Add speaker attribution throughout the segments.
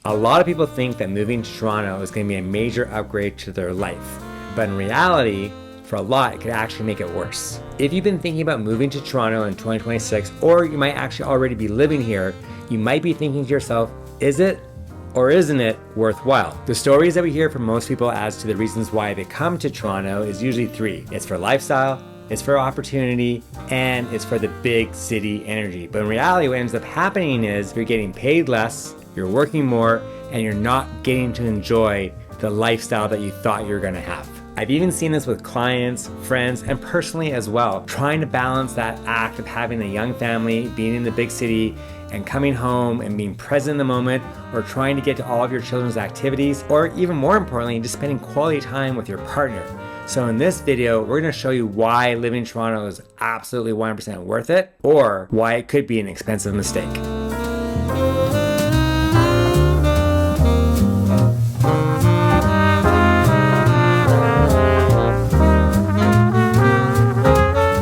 Speaker 1: A lot of people think that moving to Toronto is going to be a major upgrade to their life, but in reality, for a lot, it could actually make it worse. If you've been thinking about moving to Toronto in 2026, or you might actually already be living here, you might be thinking to yourself, is it or isn't it worthwhile? The stories that we hear from most people as to the reasons why they come to Toronto is usually three. It's for lifestyle, it's for opportunity, and it's for the big city energy. But in reality, what ends up happening is you're getting paid less, you're working more, and you're not getting to enjoy the lifestyle that you thought you were gonna have. I've even seen this with clients, friends, and personally as well, trying to balance that act of having a young family, being in the big city, and coming home and being present in the moment, or trying to get to all of your children's activities, or even more importantly, just spending quality time with your partner. So in this video, we're gonna show you why living in Toronto is absolutely 100% worth it, or why it could be an expensive mistake.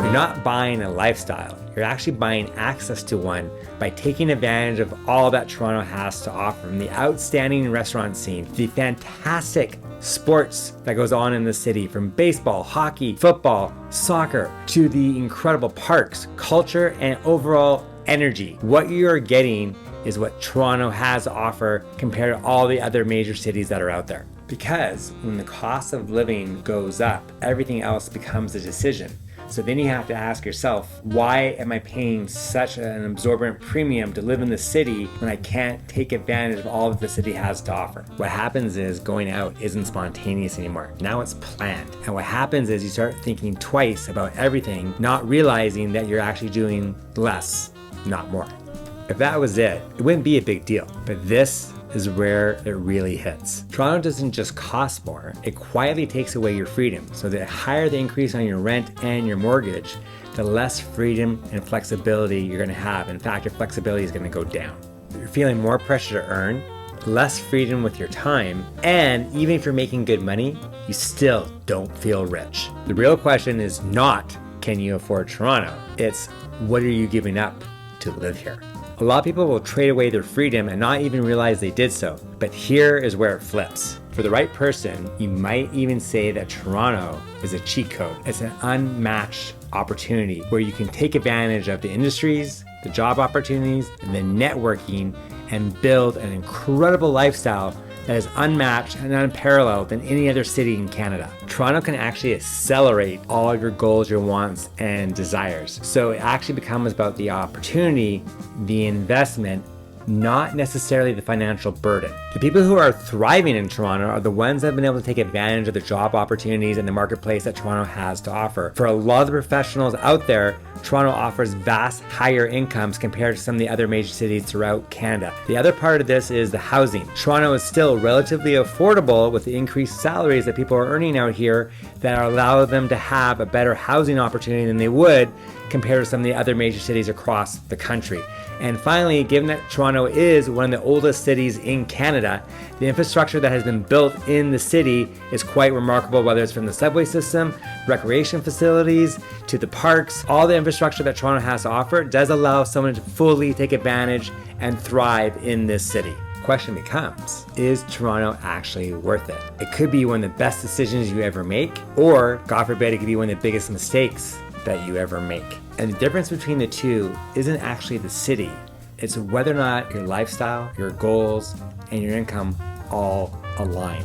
Speaker 1: You're not buying a lifestyle, you're actually buying access to one by taking advantage of all that Toronto has to offer, from the outstanding restaurant scene, the fantastic sports that goes on in the city, from baseball, hockey, football, soccer, to the incredible parks, culture, and overall energy. What you're getting is what Toronto has to offer compared to all the other major cities that are out there. Because when the cost of living goes up, everything else becomes a decision. So then you have to ask yourself, why am I paying such an absorbent premium to live in the city when I can't take advantage of all that the city has to offer? What happens is going out isn't spontaneous anymore. Now it's planned. And what happens is you start thinking twice about everything, not realizing that you're actually doing less, not more. If that was it, it wouldn't be a big deal. But this is where it really hits. Toronto doesn't just cost more, it quietly takes away your freedom. So the higher the increase on your rent and your mortgage, the less freedom and flexibility you're gonna have. In fact, your flexibility is gonna go down. You're feeling more pressure to earn, less freedom with your time, and even if you're making good money, you still don't feel rich. The real question is not, can you afford Toronto? It's, what are you giving up to live here? A lot of people will trade away their freedom and not even realize they did so. But here is where it flips. For the right person, you might even say that Toronto is a cheat code. It's an unmatched opportunity where you can take advantage of the industries, the job opportunities, and the networking, and build an incredible lifestyle that is unmatched and unparalleled in any other city in Canada. Toronto can actually accelerate all your goals, your wants, and desires. So it actually becomes about the opportunity, the investment, not necessarily the financial burden. The people who are thriving in Toronto are the ones that have been able to take advantage of the job opportunities and the marketplace that Toronto has to offer. For a lot of the professionals out there, Toronto offers vast higher incomes compared to some of the other major cities throughout Canada. The other part of this is the housing. Toronto is still relatively affordable with the increased salaries that people are earning out here that allow them to have a better housing opportunity than they would compared to some of the other major cities across the country. And finally, given that Toronto is one of the oldest cities in Canada, the infrastructure that has been built in the city is quite remarkable, whether it's from the subway system, recreation facilities, to the parks. All the infrastructure that Toronto has to offer does allow someone to fully take advantage and thrive in this city. Question becomes, is Toronto actually worth it? It could be one of the best decisions you ever make, or God forbid, it could be one of the biggest mistakes that you ever make. And the difference between the two isn't actually the city, it's whether or not your lifestyle, your goals, and your income all align.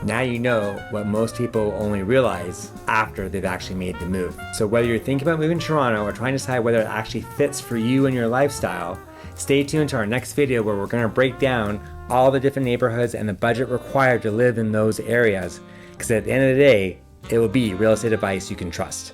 Speaker 1: Now you know what most people only realize after they've actually made the move. So whether you're thinking about moving to Toronto or trying to decide whether it actually fits for you and your lifestyle, stay tuned to our next video where we're gonna break down all the different neighborhoods and the budget required to live in those areas. Because at the end of the day, it will be real estate advice you can trust.